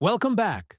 Welcome back.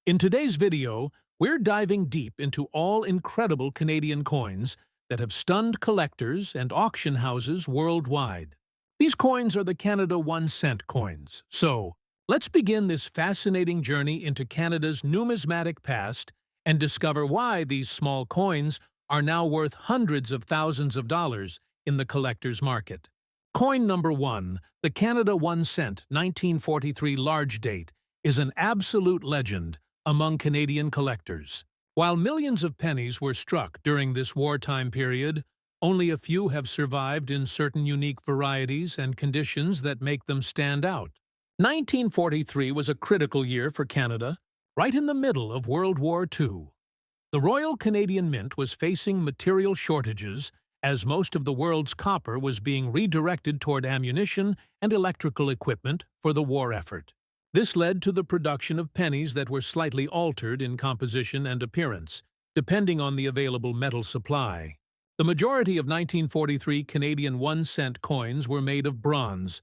In today's video, we're diving deep into all incredible Canadian coins that have stunned collectors and auction houses worldwide. These coins are the Canada 1 cent coins. So, let's begin this fascinating journey into Canada's numismatic past and discover why these small coins are now worth hundreds of thousands of dollars in the collector's market. Coin number 1, the Canada 1 cent 1943 large date, is an absolute legend among Canadian collectors. While millions of pennies were struck during this wartime period, only a few have survived in certain unique varieties and conditions that make them stand out. 1943 was a critical year for Canada, right in the middle of World War II. The Royal Canadian Mint was facing material shortages as most of the world's copper was being redirected toward ammunition and electrical equipment for the war effort. This led to the production of pennies that were slightly altered in composition and appearance, depending on the available metal supply. The majority of 1943 Canadian 1 cent coins were made of bronze,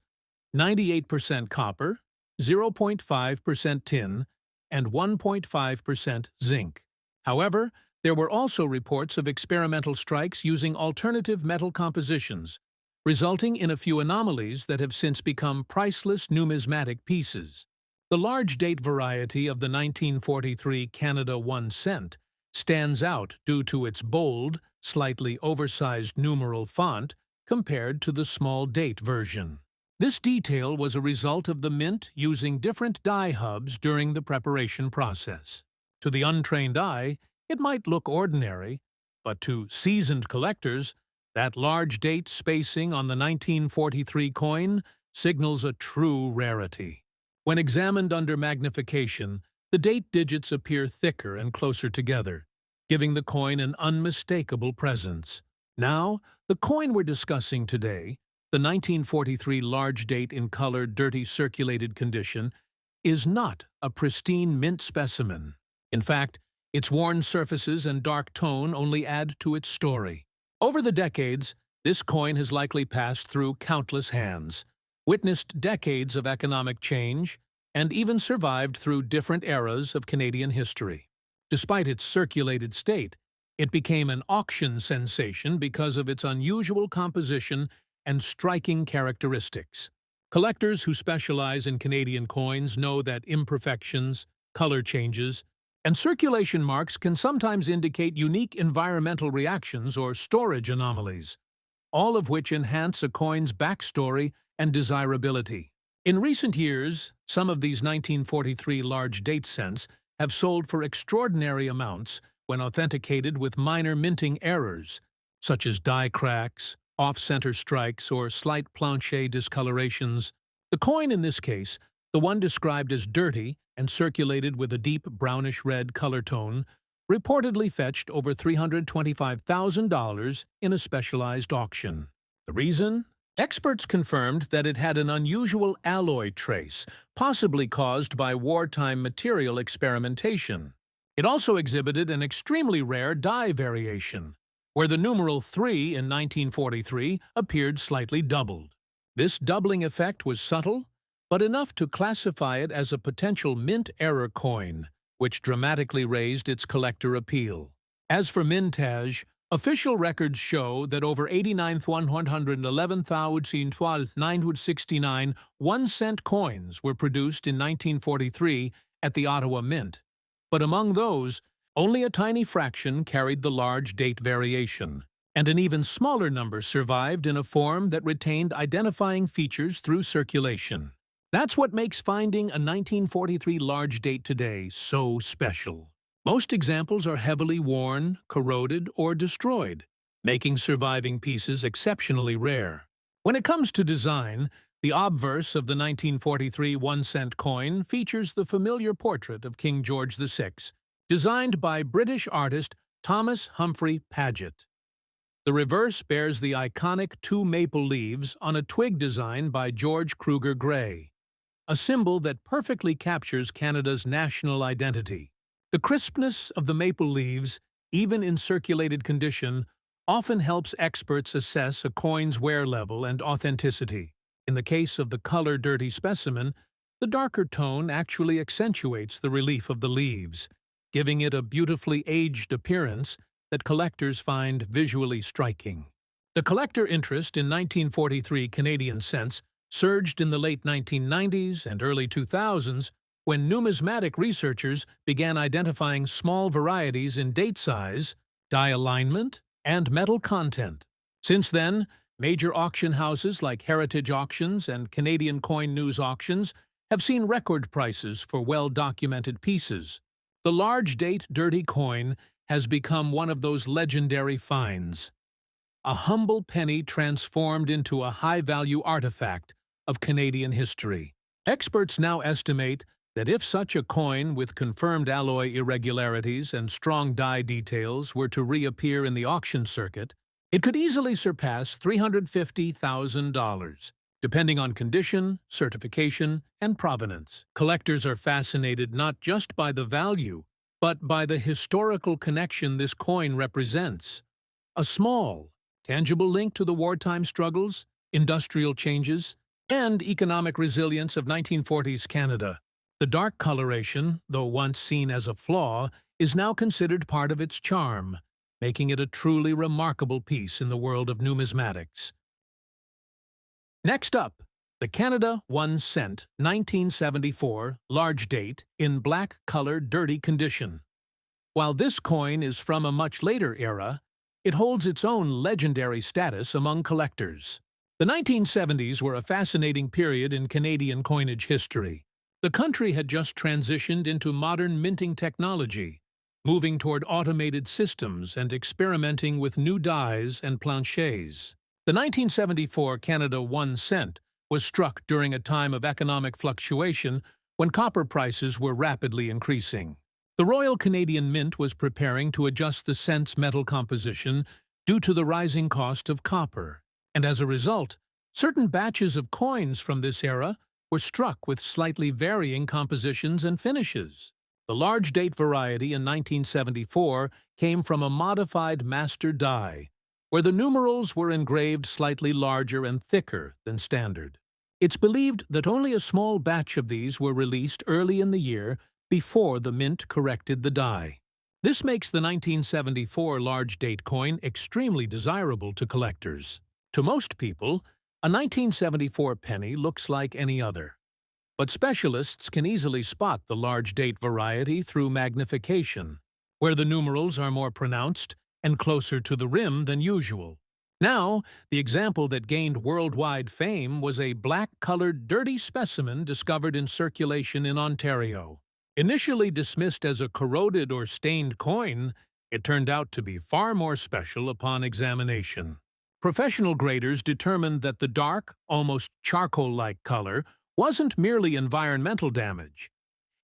98% copper, 0.5% tin, and 1.5% zinc. However, there were also reports of experimental strikes using alternative metal compositions, resulting in a few anomalies that have since become priceless numismatic pieces. The large date variety of the 1943 Canada 1 cent stands out due to its bold, slightly oversized numeral font compared to the small date version. This detail was a result of the mint using different die hubs during the preparation process. To the untrained eye, it might look ordinary, but to seasoned collectors, that large date spacing on the 1943 coin signals a true rarity. When examined under magnification, the date digits appear thicker and closer together, giving the coin an unmistakable presence. Now, the coin we're discussing today, the 1943 large date in colored, dirty, circulated condition, is not a pristine mint specimen. In fact, its worn surfaces and dark tone only add to its story. Over the decades, this coin has likely passed through countless hands, witnessed decades of economic change, and even survived through different eras of Canadian history. Despite its circulated state, it became an auction sensation because of its unusual composition and striking characteristics. Collectors who specialize in Canadian coins know that imperfections, color changes, and circulation marks can sometimes indicate unique environmental reactions or storage anomalies, all of which enhance a coin's backstory and desirability. In recent years, some of these 1943 large date cents have sold for extraordinary amounts when authenticated with minor minting errors, such as die cracks, off-center strikes, or slight plancher discolorations. The coin in this case, the one described as dirty and circulated with a deep brownish-red color tone, reportedly fetched over $325,000 in a specialized auction. The reason? Experts confirmed that it had an unusual alloy trace, possibly caused by wartime material experimentation. It also exhibited an extremely rare die variation, where the numeral 3 in 1943 appeared slightly doubled. This doubling effect was subtle, but enough to classify it as a potential mint error coin, which dramatically raised its collector appeal. As for mintage, official records show that over 89,111,969 1 cent coins were produced in 1943 at the Ottawa Mint, but among those, only a tiny fraction carried the large date variation, and an even smaller number survived in a form that retained identifying features through circulation. That's what makes finding a 1943 large date today so special. Most examples are heavily worn, corroded, or destroyed, making surviving pieces exceptionally rare. When it comes to design, the obverse of the 1943 1 cent coin features the familiar portrait of King George VI, designed by British artist Thomas Humphrey Paget. The reverse bears the iconic 2 maple leaves on a twig design by George Kruger Gray, a symbol that perfectly captures Canada's national identity. The crispness of the maple leaves, even in circulated condition, often helps experts assess a coin's wear level and authenticity. In the case of the color-dirty specimen, The darker tone actually accentuates the relief of the leaves, giving it a beautifully aged appearance that collectors find visually striking. The collector interest in 1943 Canadian cents surged in the late 1990s and early 2000s when numismatic researchers began identifying small varieties in date size, die alignment, and metal content. Since then, major auction houses like Heritage Auctions and Canadian Coin News Auctions have seen record prices for well-documented pieces. The large-date dirty coin has become one of those legendary finds, a humble penny transformed into a high-value artifact of Canadian history. Experts now estimate that if such a coin with confirmed alloy irregularities and strong die details were to reappear in the auction circuit, it could easily surpass $350,000, depending on condition, certification, and provenance. Collectors are fascinated not just by the value, but by the historical connection this coin represents. A small, tangible link to the wartime struggles, industrial changes, and economic resilience of 1940s Canada. The dark coloration, though once seen as a flaw, is now considered part of its charm, making it a truly remarkable piece in the world of numismatics. Next up, the Canada 1 cent 1974 large date in black-colored dirty condition. While this coin is from a much later era, it holds its own legendary status among collectors. The 1970s were a fascinating period in Canadian coinage history. The country had just transitioned into modern minting technology, moving toward automated systems and experimenting with new dies and planchets. The 1974 Canada 1 cent was struck during a time of economic fluctuation when copper prices were rapidly increasing. The Royal Canadian Mint was preparing to adjust the cent's metal composition due to the rising cost of copper, and as a result, certain batches of coins from this era were struck with slightly varying compositions and finishes. The large date variety in 1974 came from a modified master die, where the numerals were engraved slightly larger and thicker than standard. It's believed that only a small batch of these were released early in the year before the mint corrected the die. This makes the 1974 large date coin extremely desirable to collectors. To most people, a 1974 penny looks like any other. But specialists can easily spot the large date variety through magnification, where the numerals are more pronounced and closer to the rim than usual. Now, the example that gained worldwide fame was a black-colored dirty specimen discovered in circulation in Ontario. Initially dismissed as a corroded or stained coin, it turned out to be far more special upon examination. Professional graders determined that the dark, almost charcoal-like color wasn't merely environmental damage.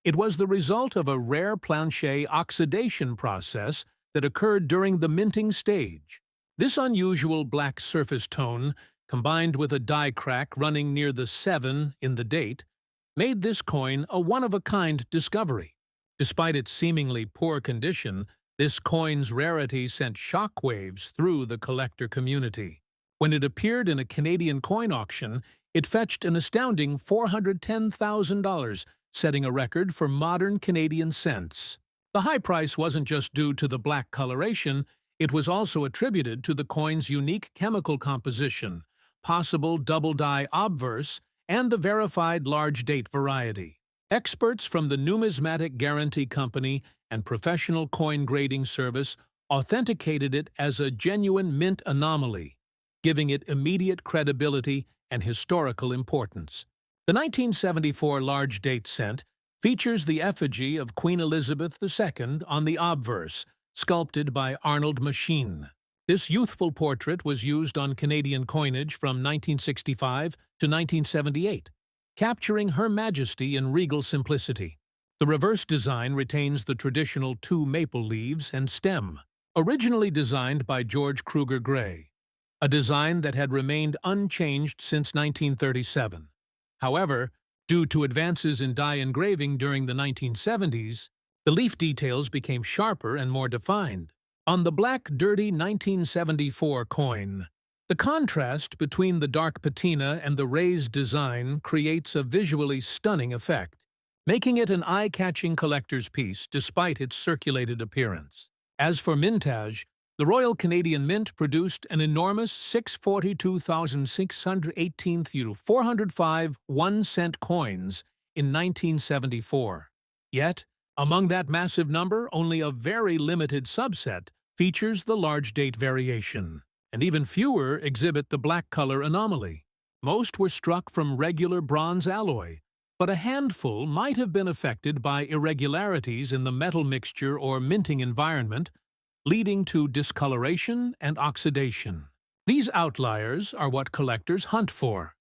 It was the result of a rare planchet oxidation process that occurred during the minting stage. This unusual black surface tone, combined with a die crack running near the 7 in the date, made this coin a one-of-a-kind discovery. Despite its seemingly poor condition, this coin's rarity sent shockwaves through the collector community. When it appeared in a Canadian coin auction, it fetched an astounding $410,000, setting a record for modern Canadian cents. The high price wasn't just due to the black coloration, it was also attributed to the coin's unique chemical composition, possible double-die obverse, and the verified large date variety. Experts from the Numismatic Guarantee Company and Professional Coin Grading Service authenticated it as a genuine mint anomaly, giving it immediate credibility and historical importance. The 1974 large date cent features the effigy of Queen Elizabeth II on the obverse, sculpted by Arnold Machine. This youthful portrait was used on Canadian coinage from 1965 to 1978, capturing Her Majesty in regal simplicity. The reverse design retains the traditional 2 maple leaves and stem, originally designed by George Kruger Gray, a design that had remained unchanged since 1937. However, due to advances in die engraving during the 1970s, the leaf details became sharper and more defined. On the black, dirty 1974 coin, The contrast between the dark patina and the raised design creates a visually stunning effect, making it an eye-catching collector's piece despite its circulated appearance. As for mintage, the Royal Canadian Mint produced an enormous 642,618 405 1-cent coins in 1974. Yet, among that massive number, only a very limited subset features the large date variation, and even fewer exhibit the black color anomaly. Most were struck from regular bronze alloy, but a handful might have been affected by irregularities in the metal mixture or minting environment, leading to discoloration and oxidation. These outliers are what collectors hunt for,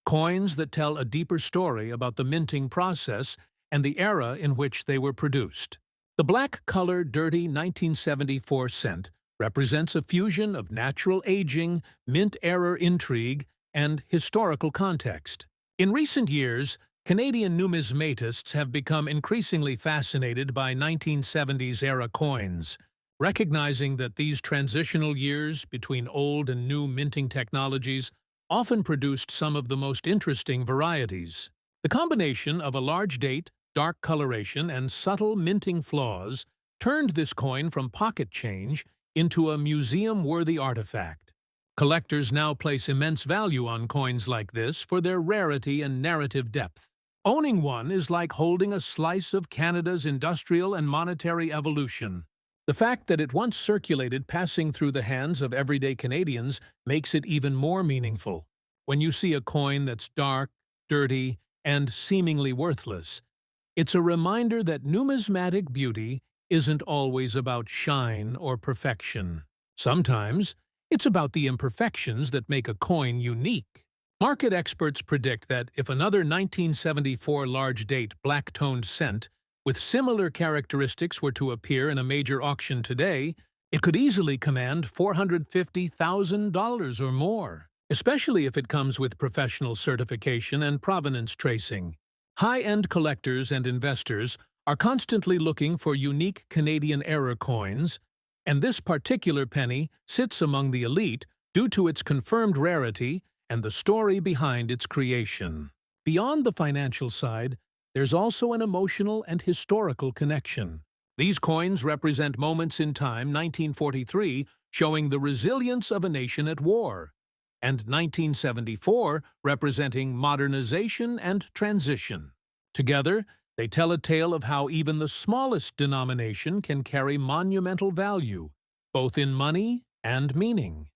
coins that tell a deeper story about the minting process and the era in which they were produced. The black-color dirty 1974 cent represents a fusion of natural aging, mint-era intrigue, and historical context. In recent years, Canadian numismatists have become increasingly fascinated by 1970s-era coins, recognizing that these transitional years between old and new minting technologies often produced some of the most interesting varieties. The combination of a large date, dark coloration, and subtle minting flaws turned this coin from pocket change into a museum-worthy artifact. Collectors now place immense value on coins like this for their rarity and narrative depth. Owning one is like holding a slice of Canada's industrial and monetary evolution. The fact that it once circulated passing through the hands of everyday Canadians makes it even more meaningful. When you see a coin that's dark, dirty, and seemingly worthless, it's a reminder that numismatic beauty isn't always about shine or perfection. Sometimes, it's about the imperfections that make a coin unique. Market experts predict that if another 1974 large-date black-toned cent with similar characteristics were to appear in a major auction today, it could easily command $450,000 or more, especially if it comes with professional certification and provenance tracing. High-end collectors and investors are constantly looking for unique Canadian-era coins, and this particular penny sits among the elite due to its confirmed rarity and the story behind its creation. Beyond the financial side, there's also an emotional and historical connection. These coins represent moments in time: 1943, showing the resilience of a nation at war, and 1974, representing modernization and transition. Together, they tell a tale of how even the smallest denomination can carry monumental value, both in money and meaning.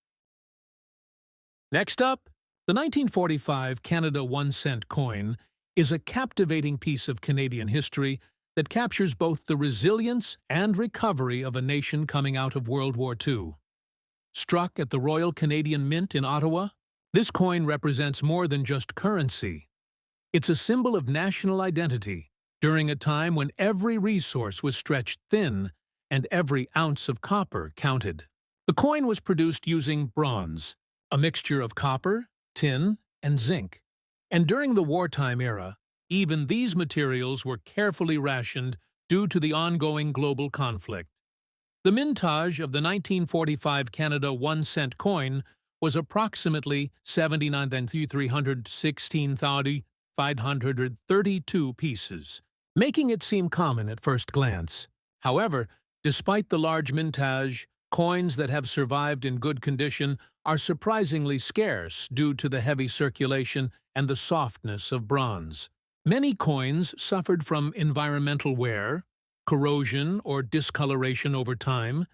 Next up, the 1945 Canada 1-cent coin is a captivating piece of Canadian history that captures both the resilience and recovery of a nation coming out of World War II. Struck at the Royal Canadian Mint in Ottawa, this coin represents more than just currency. It's a symbol of national identity during a time when every resource was stretched thin and every ounce of copper counted. The coin was produced using bronze, a mixture of copper, tin, and zinc. And during the wartime era, even these materials were carefully rationed due to the ongoing global conflict. The mintage of the 1945 Canada 1-cent coin was approximately 79,316,532 pieces, making it seem common at first glance. However, despite the large mintage, coins that have survived in good condition are surprisingly scarce due to the heavy circulation and the softness of bronze. Many coins suffered from environmental wear, corrosion, or discoloration over time,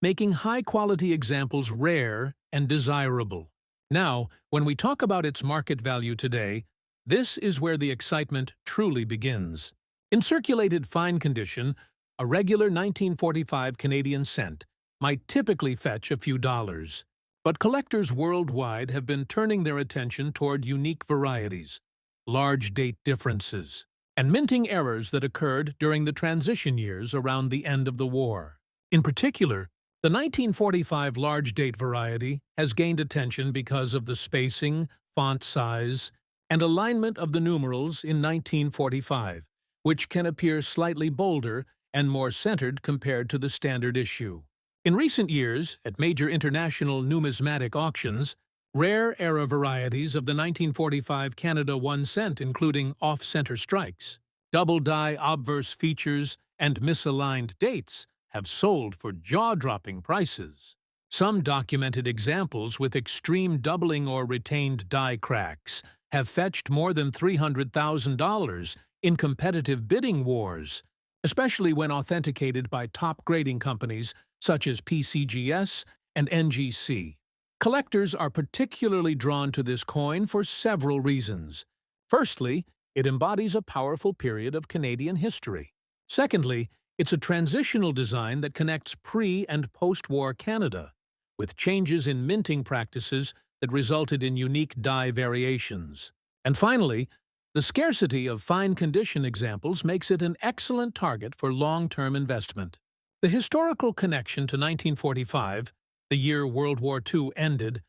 making high-quality examples rare and desirable. Now, when we talk about its market value today, this is where the excitement truly begins. In circulated fine condition, a regular 1945 Canadian cent might typically fetch a few dollars, but collectors worldwide have been turning their attention toward unique varieties, large date differences, and minting errors that occurred during the transition years around the end of the war. In particular, the 1945 large date variety has gained attention because of the spacing, font size, and alignment of the numerals in 1945, which can appear slightly bolder and more centered compared to the standard issue. In recent years, at major international numismatic auctions, Rare era varieties of the 1945 Canada 1 cent, including off-center strikes, double-die obverse features, and misaligned dates, have sold for jaw-dropping prices. Some documented examples with extreme doubling or retained die cracks have fetched more than $300,000 in competitive bidding wars, especially when authenticated by top grading companies such as PCGS and NGC. Collectors are particularly drawn to this coin for several reasons. Firstly, it embodies a powerful period of Canadian history. Secondly, it's a transitional design that connects pre- and post-war Canada, with changes in minting practices that resulted in unique die variations. And finally, the scarcity of fine-condition examples makes it an excellent target for long-term investment. The historical connection to 1945, the year World War II ended,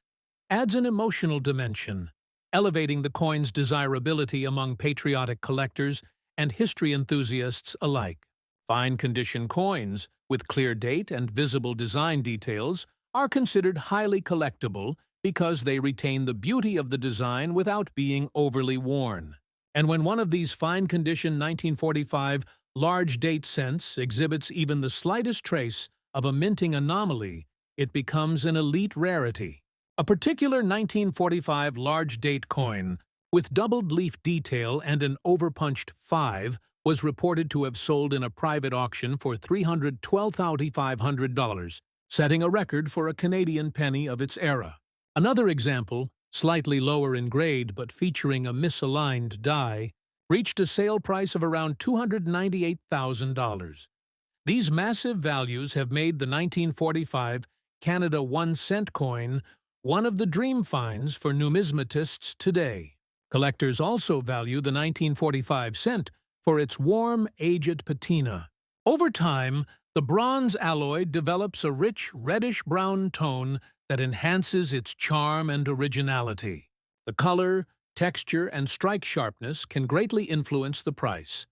adds an emotional dimension, elevating the coin's desirability among patriotic collectors and history enthusiasts alike. Fine-condition coins, with clear date and visible design details, are considered highly collectible because they retain the beauty of the design without being overly worn. And when one of these fine-condition 1945 large date cents exhibits even the slightest trace of a minting anomaly, it becomes an elite rarity. A particular 1945 large date coin with doubled leaf detail and an overpunched 5 was reported to have sold in a private auction for $312,500, setting a record for a Canadian penny of its era. Another example, slightly lower in grade but featuring a misaligned die, reached a sale price of around $298,000. These massive values have made the 1945 Canada 1 cent coin one of the dream finds for numismatists today. Collectors also value the 1945 cent for its warm, aged patina. Over time, the bronze alloy develops a rich reddish-brown tone that enhances its charm and originality. The color, texture, and strike sharpness can greatly influence the price.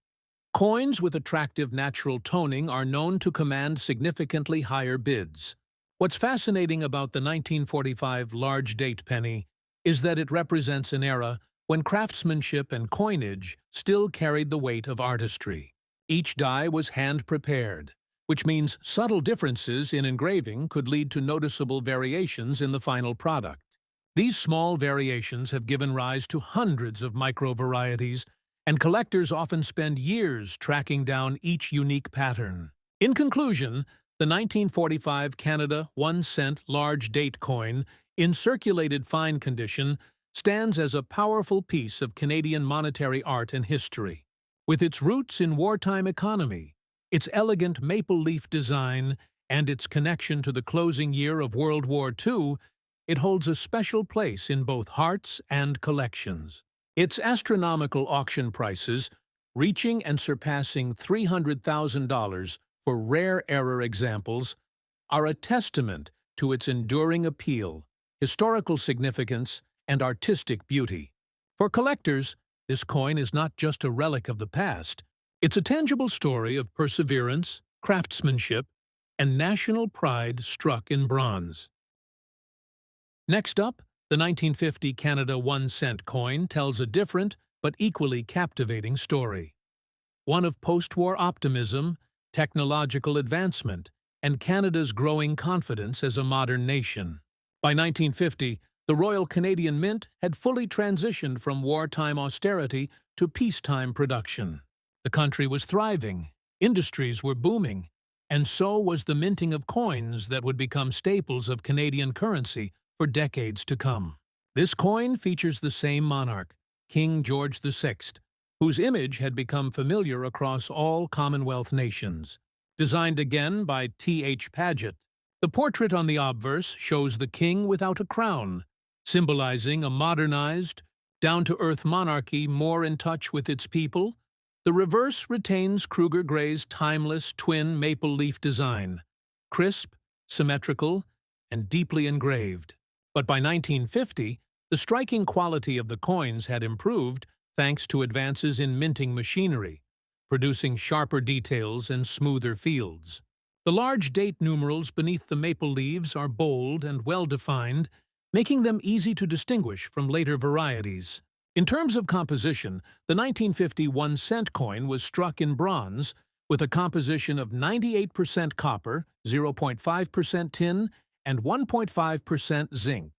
Coins with attractive natural toning are known to command significantly higher bids. What's fascinating about the 1945 large date penny is that it represents an era when craftsmanship and coinage still carried the weight of artistry. Each die was hand-prepared, which means subtle differences in engraving could lead to noticeable variations in the final product. These small variations have given rise to hundreds of micro-varieties, and collectors often spend years tracking down each unique pattern. In conclusion, the 1945 Canada 1 cent large date coin, in circulated fine condition, stands as a powerful piece of Canadian monetary art and history. With its roots in wartime economy, its elegant maple leaf design, and its connection to the closing year of World War II, it holds a special place in both hearts and collections. Its astronomical auction prices, reaching and surpassing $300,000 for rare era examples, are a testament to its enduring appeal, historical significance, and artistic beauty. For collectors, this coin is not just a relic of the past, it's a tangible story of perseverance, craftsmanship, and national pride struck in bronze. Next up, the 1950 Canada 1 cent coin tells a different but equally captivating story. One of post-war optimism, technological advancement, and Canada's growing confidence as a modern nation. By 1950, the Royal Canadian Mint had fully transitioned from wartime austerity to peacetime production. The country was thriving, industries were booming, and so was the minting of coins that would become staples of Canadian currency for decades to come. This coin features the same monarch, King George VI, whose image had become familiar across all Commonwealth nations. Designed again by T.H. Paget, the portrait on the obverse shows the king without a crown, symbolizing a modernized, down-to-earth monarchy more in touch with its people. The reverse retains Kruger Gray's timeless twin maple leaf design, crisp, symmetrical, and deeply engraved. But by 1950, the striking quality of the coins had improved thanks to advances in minting machinery, producing sharper details and smoother fields. The large date numerals beneath the maple leaves are bold and well-defined, making them easy to distinguish from later varieties. In terms of composition, the 1950 1-cent coin was struck in bronze with a composition of 98% copper, 0.5% tin, and 1.5% zinc.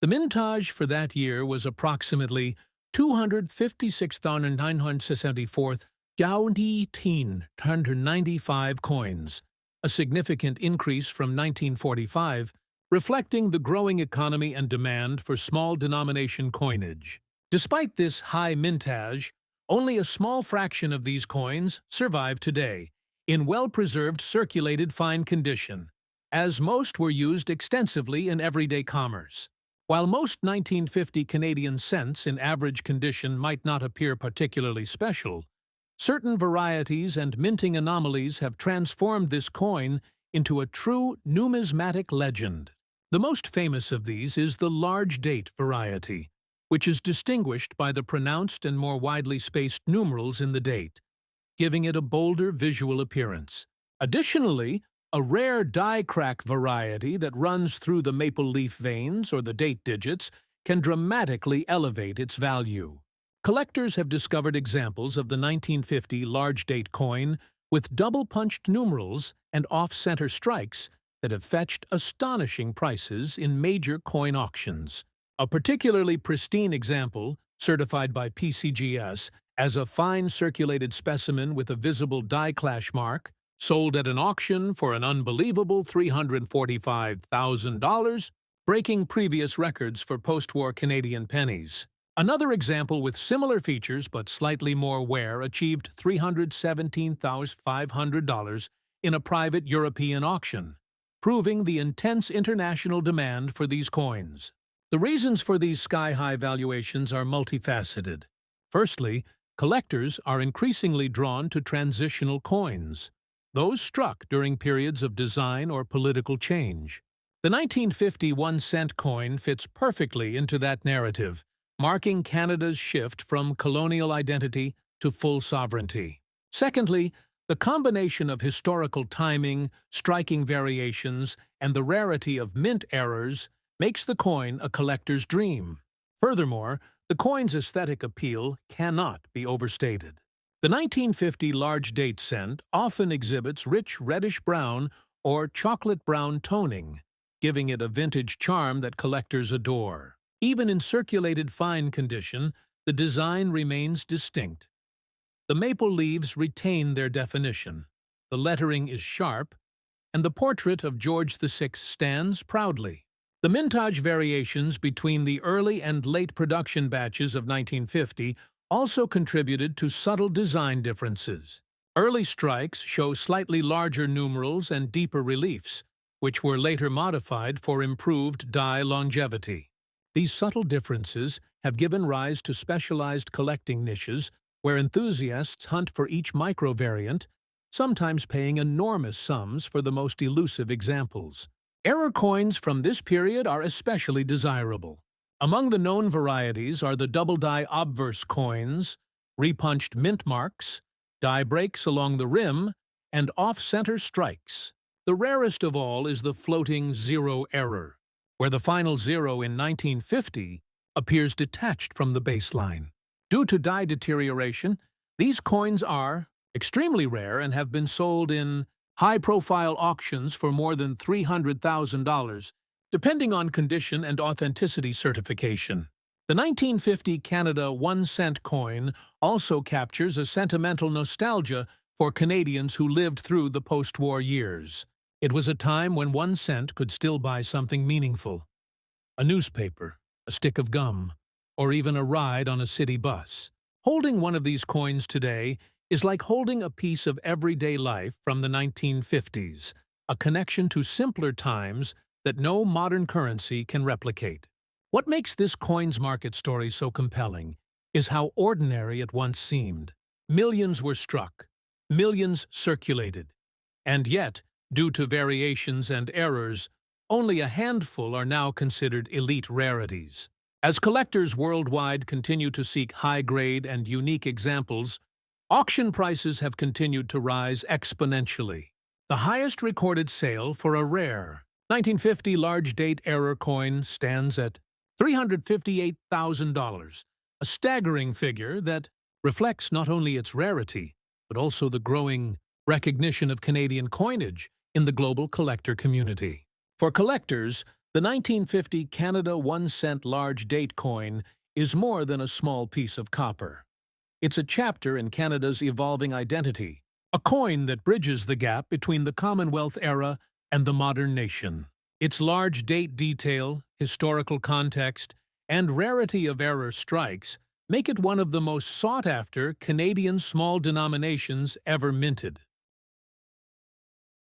The mintage for that year was approximately 256,974,995 coins, a significant increase from 1945, reflecting the growing economy and demand for small-denomination coinage. Despite this high mintage, only a small fraction of these coins survive today, in well-preserved circulated fine condition, as most were used extensively in everyday commerce. While most 1950 Canadian cents in average condition might not appear particularly special, certain varieties and minting anomalies have transformed this coin into a true numismatic legend. The most famous of these is the large date variety, which is distinguished by the pronounced and more widely spaced numerals in the date, giving it a bolder visual appearance. Additionally, a rare die-crack variety that runs through the maple leaf veins or the date digits can dramatically elevate its value. Collectors have discovered examples of the 1950 large date coin with double-punched numerals and off-center strikes that have fetched astonishing prices in major coin auctions. A particularly pristine example, certified by PCGS as a fine circulated specimen with a visible die clash mark, sold at an auction for an unbelievable $345,000, breaking previous records for post-war Canadian pennies. Another example with similar features but slightly more wear achieved $317,500 in a private European auction, proving the intense international demand for these coins. The reasons for these sky-high valuations are multifaceted. Firstly, collectors are increasingly drawn to transitional coins, those struck during periods of design or political change. The 1950 1-cent coin fits perfectly into that narrative, marking Canada's shift from colonial identity to full sovereignty. Secondly, the combination of historical timing, striking variations, and the rarity of mint errors makes the coin a collector's dream. Furthermore, the coin's aesthetic appeal cannot be overstated. The 1950 large date cent often exhibits rich reddish-brown or chocolate-brown toning, giving it a vintage charm that collectors adore. Even in circulated fine condition, the design remains distinct. The maple leaves retain their definition, the lettering is sharp, and the portrait of George VI stands proudly. The mintage variations between the early and late production batches of 1950 also contributed to subtle design differences. Early strikes show slightly larger numerals and deeper reliefs, which were later modified for improved die longevity. These subtle differences have given rise to specialized collecting niches where enthusiasts hunt for each micro-variant, sometimes paying enormous sums for the most elusive examples. Error coins from this period are especially desirable. Among the known varieties are the double-die obverse coins, repunched mint marks, die breaks along the rim, and off-center strikes. The rarest of all is the floating zero error, where the final zero in 1950 appears detached from the baseline. Due to die deterioration, these coins are extremely rare and have been sold in high-profile auctions for more than $300,000, depending on condition and authenticity certification. The 1950 Canada 1-cent coin also captures a sentimental nostalgia for Canadians who lived through the post-war years. It was a time when 1 cent could still buy something meaningful: a newspaper, a stick of gum, or even a ride on a city bus. Holding one of these coins today is like holding a piece of everyday life from the 1950s, a connection to simpler times that no modern currency can replicate. What makes this coins market story so compelling is how ordinary it once seemed. Millions were struck, millions circulated, and yet, due to variations and errors, only a handful are now considered elite rarities. As collectors worldwide continue to seek high-grade and unique examples, auction prices have continued to rise exponentially. The highest recorded sale for a rare 1950 large date error coin stands at $358,000, a staggering figure that reflects not only its rarity, but also the growing recognition of Canadian coinage in the global collector community. For collectors, the 1950 Canada 1-cent large date coin is more than a small piece of copper. It's a chapter in Canada's evolving identity, a coin that bridges the gap between the Commonwealth era and the modern nation. Its large date detail, historical context, and rarity of error strikes make it one of the most sought-after Canadian small denominations ever minted.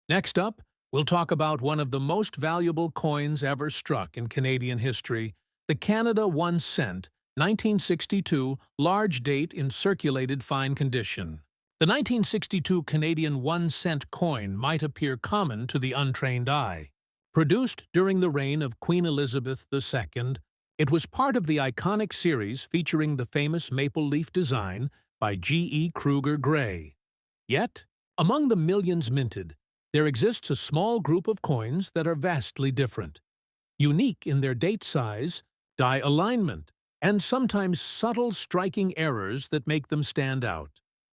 Next up, we'll talk about one of the most valuable coins ever struck in Canadian history, the Canada 1-cent 1962 large date in circulated fine condition. The 1962 Canadian 1-cent coin might appear common to the untrained eye. Produced during the reign of Queen Elizabeth II, it was part of the iconic series featuring the famous maple leaf design by G.E. Kruger Gray. Yet, among the millions minted, there exists a small group of coins that are vastly different, unique in their date size, die alignment, and sometimes subtle striking errors that make them stand out.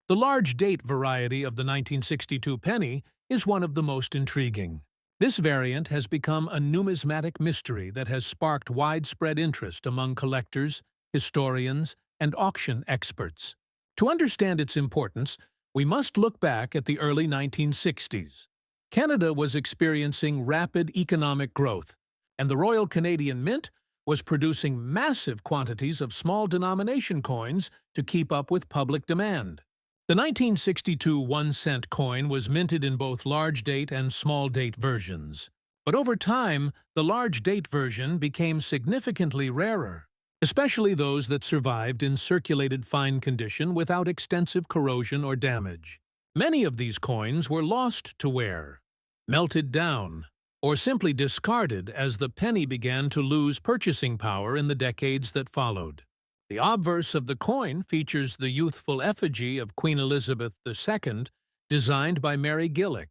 The large date variety of the 1962 penny is one of the most intriguing. This variant has become a numismatic mystery that has sparked widespread interest among collectors, historians, and auction experts. To understand its importance, we must look back at the early 1960s. Canada was experiencing rapid economic growth, and the Royal Canadian Mint was producing massive quantities of small denomination coins to keep up with public demand. The 1962 1-cent coin was minted in both large date and small date versions. But over time, the large date version became significantly rarer, especially those that survived in circulated fine condition without extensive corrosion or damage. Many of these coins were lost to wear, melted down, or simply discarded as the penny began to lose purchasing power in the decades that followed. The obverse of the coin features the youthful effigy of Queen Elizabeth II, designed by Mary Gillick.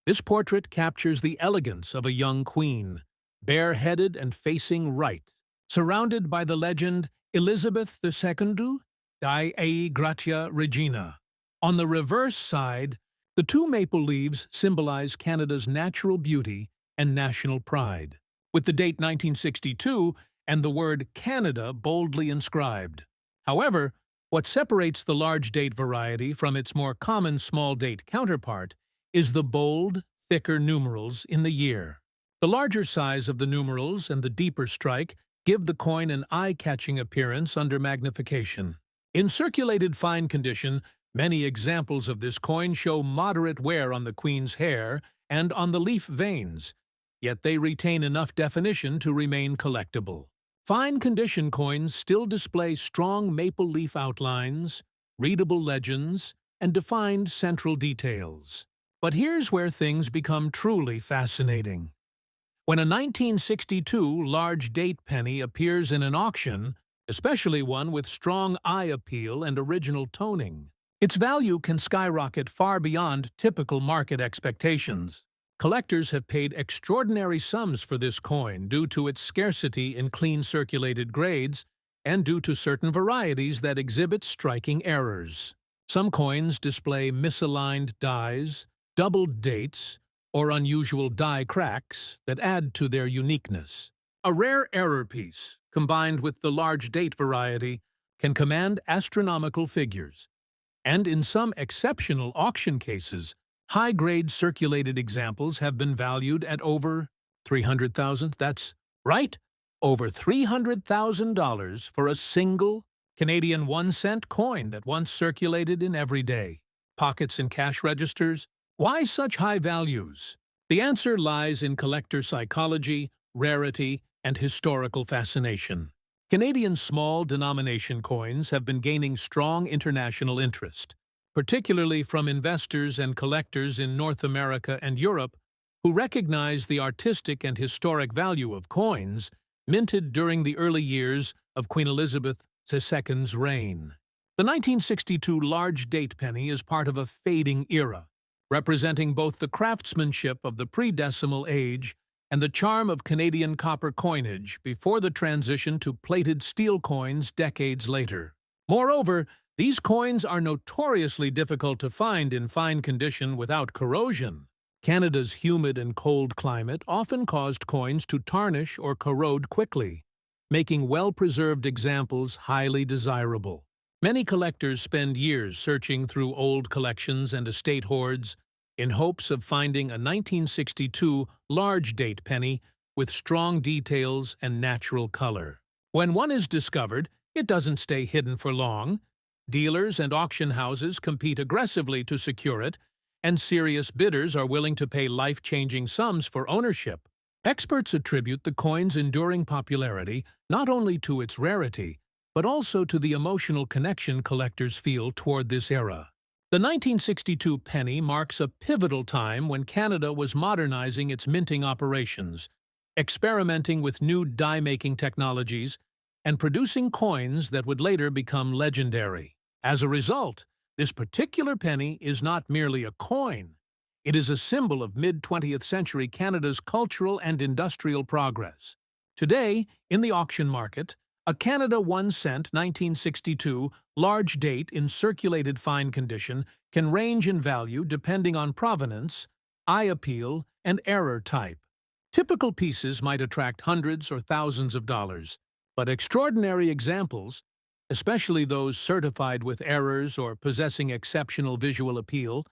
This portrait captures the elegance of a young queen, bare-headed and facing right, surrounded by the legend Elizabeth II, die ei gratia regina. On the reverse side, the two maple leaves symbolize Canada's natural beauty and national pride, with the date 1962 and the word Canada boldly inscribed. However, what separates the large date variety from its more common small date counterpart is the bold, thicker numerals in the year. The larger size of the numerals and the deeper strike give the coin an eye-catching appearance under magnification. In circulated fine condition, many examples of this coin show moderate wear on the Queen's hair and on the leaf veins, yet they retain enough definition to remain collectible. Fine condition coins still display strong maple leaf outlines, readable legends, and defined central details. But here's where things become truly fascinating. When a 1962 large date penny appears in an auction, especially one with strong eye appeal and original toning, its value can skyrocket far beyond typical market expectations. Collectors have paid extraordinary sums for this coin due to its scarcity in clean circulated grades and due to certain varieties that exhibit striking errors. Some coins display misaligned dies, doubled dates, or unusual die cracks that add to their uniqueness. A rare error piece, combined with the large date variety, can command astronomical figures. And in some exceptional auction cases, high-grade circulated examples have been valued at over $300,000. That's right, over $300,000 for a single Canadian 1-cent coin that once circulated in everyday pockets and cash registers. Why such high values? The answer lies in collector psychology, rarity, and historical fascination. Canadian small denomination coins have been gaining strong international interest, particularly from investors and collectors in North America and Europe who recognize the artistic and historic value of coins minted during the early years of Queen Elizabeth II's reign. The 1962 large date penny is part of a fading era, representing both the craftsmanship of the pre-decimal age and the charm of Canadian copper coinage before the transition to plated steel coins decades later. Moreover, these coins are notoriously difficult to find in fine condition without corrosion. Canada's humid and cold climate often caused coins to tarnish or corrode quickly, making well-preserved examples highly desirable. Many collectors spend years searching through old collections and estate hoards in hopes of finding a 1962 large-date penny with strong details and natural color. When one is discovered, it doesn't stay hidden for long. Dealers and auction houses compete aggressively to secure it, and serious bidders are willing to pay life-changing sums for ownership. Experts attribute the coin's enduring popularity not only to its rarity, but also to the emotional connection collectors feel toward this era. The 1962 penny marks a pivotal time when Canada was modernizing its minting operations, experimenting with new die-making technologies, and producing coins that would later become legendary. As a result, this particular penny is not merely a coin. It is a symbol of mid-20th century Canada's cultural and industrial progress. Today, in the auction market, a Canada 1 cent 1962 large date in circulated fine condition can range in value depending on provenance, eye appeal, and error type. Typical pieces might attract hundreds or thousands of dollars, but extraordinary examples, especially those certified with errors or possessing exceptional visual appeal,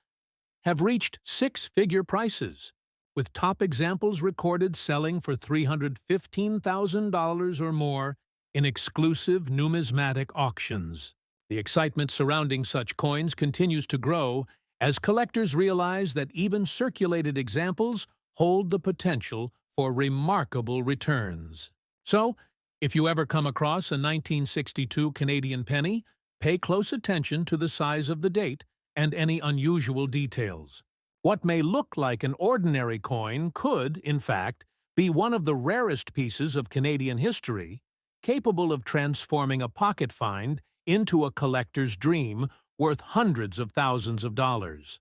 have reached six-figure prices, with top examples recorded selling for $315,000 or more in exclusive numismatic auctions. The excitement surrounding such coins continues to grow as collectors realize that even circulated examples hold the potential for remarkable returns. So, if you ever come across a 1962 Canadian penny, pay close attention to the size of the date and any unusual details. What may look like an ordinary coin could, in fact, be one of the rarest pieces of Canadian history, capable of transforming a pocket find into a collector's dream worth hundreds of thousands of dollars.